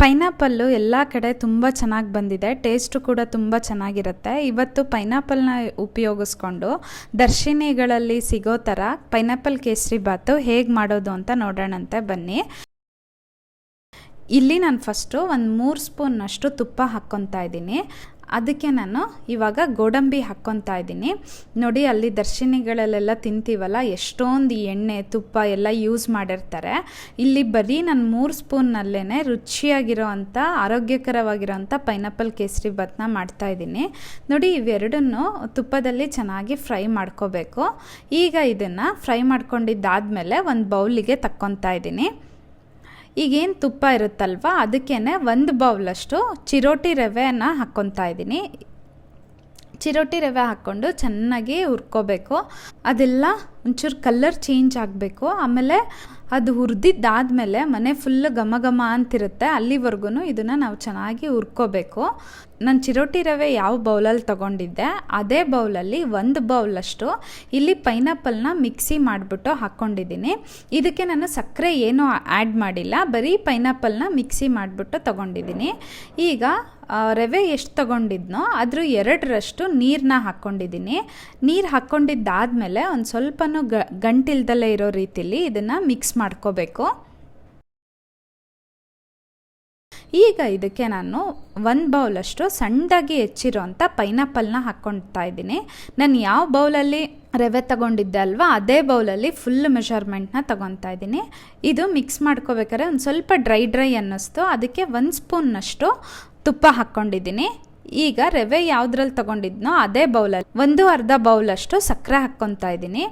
Pineapple ಎಲ್ಲ ಕಡೆ ತುಂಬ ಚೆನ್ನಾಗಿ ಬಂದಿದೆ, ಟೇಸ್ಟು ಕೂಡ ತುಂಬ ಚೆನ್ನಾಗಿರುತ್ತೆ. ಇವತ್ತು ಪೈನಾಪಲ್ನ ಉಪಯೋಗಿಸ್ಕೊಂಡು ದರ್ಶಿನಿಗಳಲ್ಲಿ ಸಿಗೋ ಥರ ಪೈನಾಪಲ್ ಕೇಸರಿ ಬಾತು ಹೇಗೆ ಮಾಡೋದು ಅಂತ ನೋಡೋಣಂತೆ ಬನ್ನಿ. ಇಲ್ಲಿ ನಾನು ಫಸ್ಟು ಒಂದು 3 ಸ್ಪೂನ್ನಷ್ಟು ತುಪ್ಪ ಹಾಕ್ಕೊತಾ ಇದ್ದೀನಿ. ಅದಕ್ಕೆ ನಾನು ಇವಾಗ ಗೋಡಂಬಿ ಹಾಕ್ಕೊತಾ ಇದ್ದೀನಿ. ನೋಡಿ, ಅಲ್ಲಿ ದರ್ಶಿನಿಗಳಲ್ಲೆಲ್ಲ ತಿಂತೀವಲ್ಲ, ಎಷ್ಟೊಂದು ಎಣ್ಣೆ ತುಪ್ಪ ಎಲ್ಲ ಯೂಸ್ ಮಾಡಿರ್ತಾರೆ. ಇಲ್ಲಿ ಬರೀ ನಾನು 3 ಸ್ಪೂನ್ನಲ್ಲೇ ರುಚಿಯಾಗಿರೋ ಅಂಥ ಆರೋಗ್ಯಕರವಾಗಿರೋಂಥ ಪೈನಾಪಲ್ ಕೇಸರಿ ಬಾತ್ನ ಮಾಡ್ತಾಯಿದ್ದೀನಿ. ನೋಡಿ, ಇವೆರಡನ್ನು ತುಪ್ಪದಲ್ಲಿ ಚೆನ್ನಾಗಿ ಫ್ರೈ ಮಾಡ್ಕೋಬೇಕು. ಈಗ ಇದನ್ನು ಫ್ರೈ ಮಾಡ್ಕೊಂಡಿದ್ದಾದಮೇಲೆ ಒಂದು ಬೌಲಿಗೆ ತಕ್ಕೊತಾ ಇದ್ದೀನಿ. ಈಗೇನು ತುಪ್ಪ ಇರುತ್ತಲ್ವ, ಅದಕ್ಕೇ 1 ಬೌಲಷ್ಟು ಚಿರೋಟಿ ರವೆನ ಹಾಕ್ಕೊತಾ ಇದ್ದೀನಿ. ಚಿರೋಟಿ ರವೆ ಹಾಕ್ಕೊಂಡು ಚೆನ್ನಾಗಿ ಹುರ್ಕೋಬೇಕು. ಅದೆಲ್ಲ ಒಂಚೂರು ಕಲರ್ ಚೇಂಜ್ ಆಗಬೇಕು. ಆಮೇಲೆ ಅದು ಹುರಿದಿದ್ದಾದಮೇಲೆ ಮನೆ ಫುಲ್ಲು ಘಮ ಘಮ ಅಂತಿರುತ್ತೆ, ಅಲ್ಲಿವರೆಗೂ ಇದನ್ನು ನಾವು ಚೆನ್ನಾಗಿ ಹುರ್ಕೋಬೇಕು. ನಾನು ಚಿರೋಟಿ ರವೆ ಯಾವ ಬೌಲಲ್ಲಿ ತೊಗೊಂಡಿದ್ದೆ ಅದೇ ಬೌಲಲ್ಲಿ 1 ಬೌಲಷ್ಟು ಇಲ್ಲಿ ಪೈನಾಪಲ್ನ ಮಿಕ್ಸಿ ಮಾಡಿಬಿಟ್ಟು ಹಾಕ್ಕೊಂಡಿದ್ದೀನಿ. ಇದಕ್ಕೆ ನಾನು ಸಕ್ಕರೆ ಏನೂ ಆ್ಯಡ್ ಮಾಡಿಲ್ಲ, ಬರೀ ಪೈನಾಪಲ್ನ ಮಿಕ್ಸಿ ಮಾಡಿಬಿಟ್ಟು ತೊಗೊಂಡಿದ್ದೀನಿ. ಈಗ ರವೆ ಎಷ್ಟು ತೊಗೊಂಡಿದ್ನೋ ಅದ್ರ 2ರಷ್ಟು ನೀರನ್ನ ಹಾಕ್ಕೊಂಡಿದ್ದೀನಿ. ನೀರು ಹಾಕ್ಕೊಂಡಿದ್ದಾದಮೇಲೆ ಒಂದು ಸ್ವಲ್ಪನೂ ಗಂಟಿಲ್ದಲ್ಲೇ ಇರೋ ರೀತಿಲಿ ಇದನ್ನು ಮಿಕ್ಸ್ ಮಾಡ್ಕೋಬೇಕು. ಈಗ ಇದಕ್ಕೆ ನಾನು 1 ಬೌಲಷ್ಟು ಸಣ್ಣದಾಗಿ ಹೆಚ್ಚಿರೋಂಥ ಪೈನಾಪಲ್ನ ಹಾಕ್ಕೊಳ್ತಾ ಇದ್ದೀನಿ. ನಾನು ಯಾವ ಬೌಲಲ್ಲಿ ರವೆ ತಗೊಂಡಿದ್ದೆ ಅಲ್ವಾ, ಅದೇ ಬೌಲಲ್ಲಿ ಫುಲ್ ಮೆಷರ್ಮೆಂಟ್ನ ತಗೊತಾ ಇದ್ದೀನಿ. ಇದು ಮಿಕ್ಸ್ ಮಾಡ್ಕೋಬೇಕಾದ್ರೆ ಒಂದು ಸ್ವಲ್ಪ ಡ್ರೈ ಅನ್ನಿಸ್ತು, ಅದಕ್ಕೆ 1 ಸ್ಪೂನ್ನಷ್ಟು ತುಪ್ಪ ಹಾಕ್ಕೊಂಡಿದ್ದೀನಿ. ಈಗ ರವೆ ಯಾವುದ್ರಲ್ಲಿ ತೊಗೊಂಡಿದ್ನೋ ಅದೇ ಬೌಲಲ್ಲಿ 1/2 ಬೌಲಷ್ಟು ಸಕ್ಕರೆ ಹಾಕ್ಕೊತಾ ಇದ್ದೀನಿ.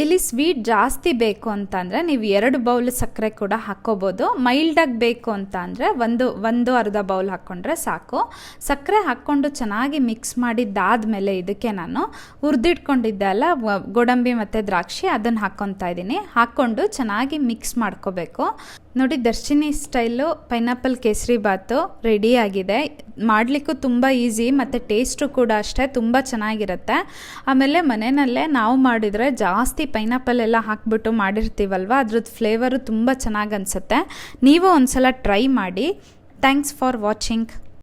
ಇಲ್ಲಿ ಸ್ವೀಟ್ ಜಾಸ್ತಿ ಬೇಕು ಅಂತ ಅಂದರೆ ನೀವು 2 ಬೌಲ್ ಸಕ್ಕರೆ ಕೂಡ ಹಾಕ್ಕೋಬೋದು. ಮೈಲ್ಡಾಗಿ ಬೇಕು ಅಂತ ಅಂದರೆ 1/2 ಬೌಲ್ ಹಾಕ್ಕೊಂಡ್ರೆ ಸಾಕು. ಸಕ್ಕರೆ ಹಾಕ್ಕೊಂಡು ಚೆನ್ನಾಗಿ ಮಿಕ್ಸ್ ಮಾಡಿದ್ದಾದಮೇಲೆ ಇದಕ್ಕೆ ನಾನು ಹುರಿದಿಟ್ಕೊಂಡಿದ್ದೆ ಅಲ್ಲ ಗೋಡಂಬಿ ಮತ್ತು ದ್ರಾಕ್ಷಿ, ಅದನ್ನು ಹಾಕ್ಕೊತಾ ಇದ್ದೀನಿ. ಹಾಕ್ಕೊಂಡು ಚೆನ್ನಾಗಿ ಮಿಕ್ಸ್ ಮಾಡ್ಕೋಬೇಕು. ನೋಡಿ, ದರ್ಶಿನಿ ಸ್ಟೈಲು ಪೈನಾಪಲ್ ಕೇಸರಿ ಬಾತು ರೆಡಿಯಾಗಿದೆ. ಮಾಡಲಿಕ್ಕೂ ತುಂಬ ಈಸಿ ಮತ್ತು ಟೇಸ್ಟು ಕೂಡ ಅಷ್ಟೇ ತುಂಬ ಚೆನ್ನಾಗಿರುತ್ತೆ. ಆಮೇಲೆ ಮನೆಯಲ್ಲೇ ನಾವು ಮಾಡಿದರೆ ಜಾಸ್ತಿ ಪೈನಾಪಲ್ ಎಲ್ಲ ಹಾಕ್ಬಿಟ್ಟು ಮಾಡಿರ್ತೀವಲ್ವ, ಅದ್ರದ್ದು ಫ್ಲೇವರು ತುಂಬ ಚೆನ್ನಾಗಿ ಅನಿಸುತ್ತೆ. ನೀವು ಒಂದ್ಸಲ ಟ್ರೈ ಮಾಡಿ. Thanks for watching.